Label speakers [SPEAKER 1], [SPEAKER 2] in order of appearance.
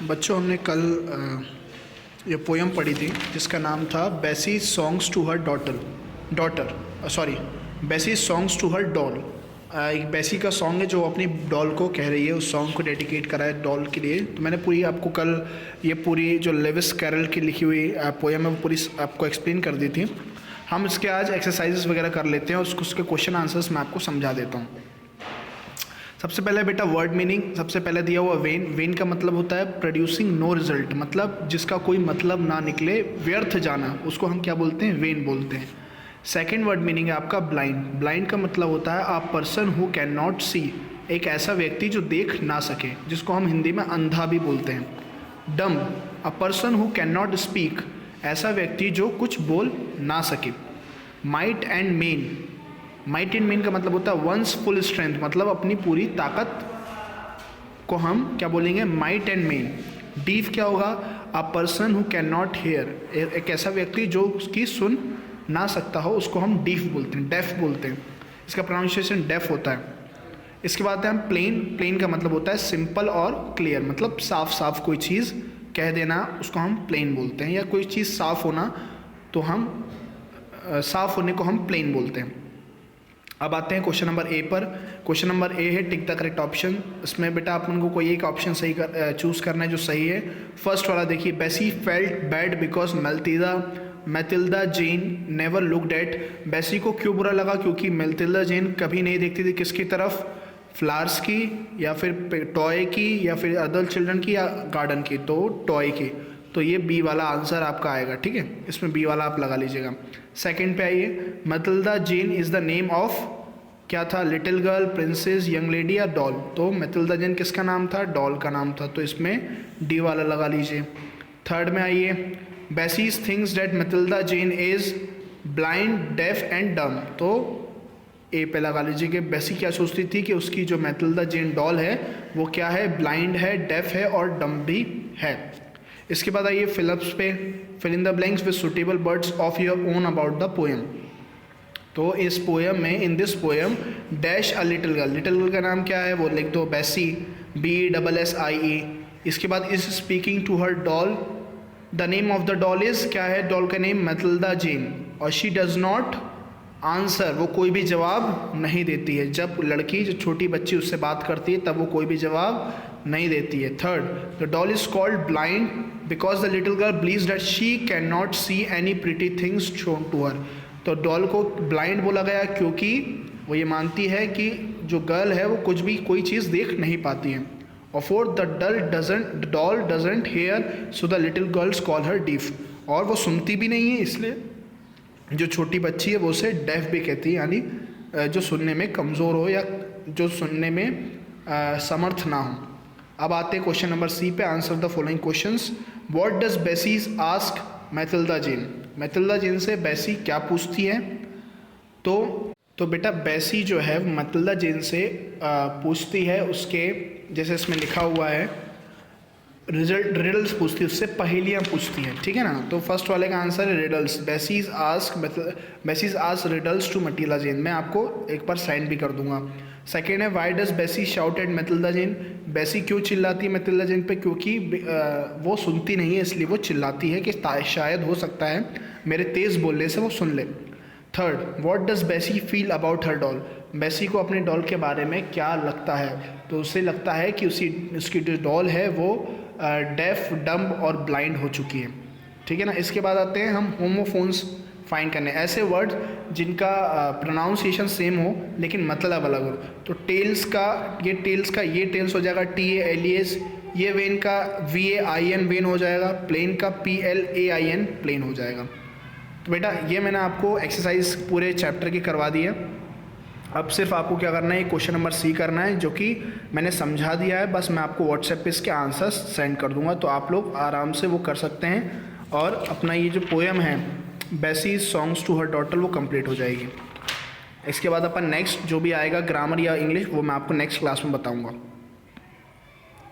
[SPEAKER 1] बच्चों हमने कल ये पोयम पढ़ी थी जिसका नाम था बेसी सॉन्ग्स टू हर बेसी सॉन्ग्स टू हर डॉल। एक बेसी का सॉन्ग है जो अपनी डॉल को कह रही है, उस सॉन्ग को डेडिकेट करा है डॉल के लिए। तो मैंने पूरी आपको कल ये पूरी जो लेविस कैरल की लिखी हुई पोयम है वो पूरी आपको एक्सप्लेन कर दी थी। हम इसके आज एक्सरसाइजेस वगैरह कर लेते हैं और उसके क्वेश्चन आंसर्स मैं आपको समझा देता हूँ। सबसे पहले बेटा वर्ड मीनिंग सबसे पहले दिया हुआ वेन। वेन का मतलब होता है प्रोड्यूसिंग नो रिजल्ट, मतलब जिसका कोई मतलब ना निकले, व्यर्थ जाना, उसको हम क्या बोलते हैं? वेन बोलते हैं। सेकेंड वर्ड मीनिंग है आपका ब्लाइंड। ब्लाइंड का मतलब होता है a person who can not see, एक ऐसा व्यक्ति जो देख ना सके, जिसको हम हिंदी में अंधा भी बोलते हैं। डम, अ person who can not speak, ऐसा व्यक्ति जो कुछ बोल ना सके। Might and main, might and main का मतलब होता है वंस फुल स्ट्रेंथ, मतलब अपनी पूरी ताकत को हम क्या बोलेंगे? Might and main. डीफ क्या होगा? अ person who can not here, एक ऐसा व्यक्ति जो उसकी सुन ना सकता हो, उसको हम डीफ बोलते हैं, डेफ बोलते हैं। इसका प्रोनाउंसिएशन डेफ होता है। इसके बाद हम प्लेन। प्लेन का मतलब होता है सिंपल और क्लियर, मतलब साफ साफ कोई चीज़ कह देना, उसको हम प्लेन बोलते हैं। या कोई चीज़ साफ होना, तो हम साफ होने को हम प्लेन बोलते हैं। अब आते हैं क्वेश्चन नंबर ए पर। क्वेश्चन नंबर ए है टिक द करेक्ट ऑप्शन। इसमें बेटा आप उनको कोई एक ऑप्शन सही चूज़ करना है जो सही है। फर्स्ट वाला देखिए, Bessie felt bad because Mathilda Jane never looked at. Bessie को क्यों बुरा लगा? क्योंकि मैथिल्डा जेन कभी नहीं देखती थी किसकी तरफ? फ्लावर्स की, या फिर टॉय की, या फिर अदर चिल्ड्रन की, या गार्डन की? तो टॉय की। तो ये बी वाला आंसर आपका आएगा, ठीक है। इसमें बी वाला आप लगा लीजिएगा। सेकंड पे आइए, Mathilda Jane is the name of, क्या था? Little girl, princess, young lady या डॉल? तो मैथिल्डा जेन किसका नाम था? डॉल का नाम था, तो इसमें डी वाला लगा लीजिए। थर्ड में आइए, Bessie's things that Mathilda Jane is blind, deaf and dumb. तो ए पे लगा लीजिए कि बेसी क्या सोचती थी कि उसकी जो मैथिल्डा जेन डॉल है वो क्या है? ब्लाइंड है, डेफ है और डम भी है। इसके बाद आइए फिलअप्स पे, fill in the blanks with suitable words of your own about the poem. तो इस पोएम में, in this poem dash a little girl, little girl का नाम क्या है वो लिख दो, बेसी, BSSIE। इसके बाद is speaking to her doll, the name of the doll is, क्या है डॉल का नेम? मैथिल्डा जेन। और शी डज नॉट आंसर, वो कोई भी जवाब नहीं देती है। जब लड़की, जो छोटी बच्ची उससे बात करती है तब वो कोई भी जवाब नहीं देती है। Third, the doll is called blind because the little girl believes that she can not see any pretty things shown to her. तो डॉल को ब्लाइंड बोला गया क्योंकि वो ये मानती है कि जो गर्ल है वो कुछ भी, कोई चीज़ देख नहीं पाती है। और fourth, the doll doesn't hear so the little girls call her deaf, और वो सुनती भी नहीं है, इसलिए जो छोटी बच्ची है वो उसे डेफ भी कहती है, यानी जो सुनने में कमज़ोर हो या जो सुनने में समर्थ ना हो। अब आते हैं क्वेश्चन नंबर सी पे, answer the following questions. What does Bessie's ask Mathilda Jane? Mathilda Jane से बेसी क्या पूछती है? तो बेटा बेसी जो है मैथिल्डा जेन से पूछती है उसके, जैसे इसमें लिखा हुआ है, रिडल्स पूछती है, उससे पहेलियाँ पूछती है, ठीक है ना। तो फर्स्ट वाले का आंसर है riddles. Bessie's ask riddles to Mathilda Jane. मैं आपको एक बार साइन भी कर दूंगा। सेकेंड है, वाई डज बेसी शाउट एट मैथिल्डा जेन? बेसी क्यों चिल्लाती है मैथिल्डा जेन पे? क्योंकि वो सुनती नहीं है, इसलिए वो चिल्लाती है कि शायद हो सकता है मेरे तेज़ बोलने से वो सुन ले। थर्ड, व्हाट डज बेसी फील अबाउट हर डॉल? बेसी को अपने डॉल के बारे में क्या लगता है? तो उसे लगता है कि उसकी जो डॉल है वो डेफ, डम और ब्लाइंड हो चुकी है, ठीक है ना। इसके बाद आते हैं हम होमोफोन्स फाइंड करने, ऐसे वर्ड्स जिनका प्रोनाउंसिएशन सेम हो लेकिन मतलब अलग हो। तो टेल्स का ये टेल्स हो जाएगा TALES। ये वेन का VAIN वेन हो जाएगा। प्लेन का PLAIN प्लेन हो जाएगा। तो बेटा ये मैंने आपको एक्सरसाइज पूरे चैप्टर की करवा दी है। अब सिर्फ आपको क्या करना है, क्वेश्चन नंबर सी करना है, जो कि मैंने समझा दिया है। बस मैं आपको व्हाट्सएप पे इसके आंसर्स सेंड कर दूंगा, तो आप लोग आराम से वो कर सकते हैं और अपना ये जो पोएम है बेसीज सॉन्ग्स टू हर डॉटर वो कंप्लीट हो जाएगी। इसके बाद अपन नेक्स्ट जो भी आएगा ग्रामर या इंग्लिश, वो मैं आपको नेक्स्ट क्लास में बताऊँगा।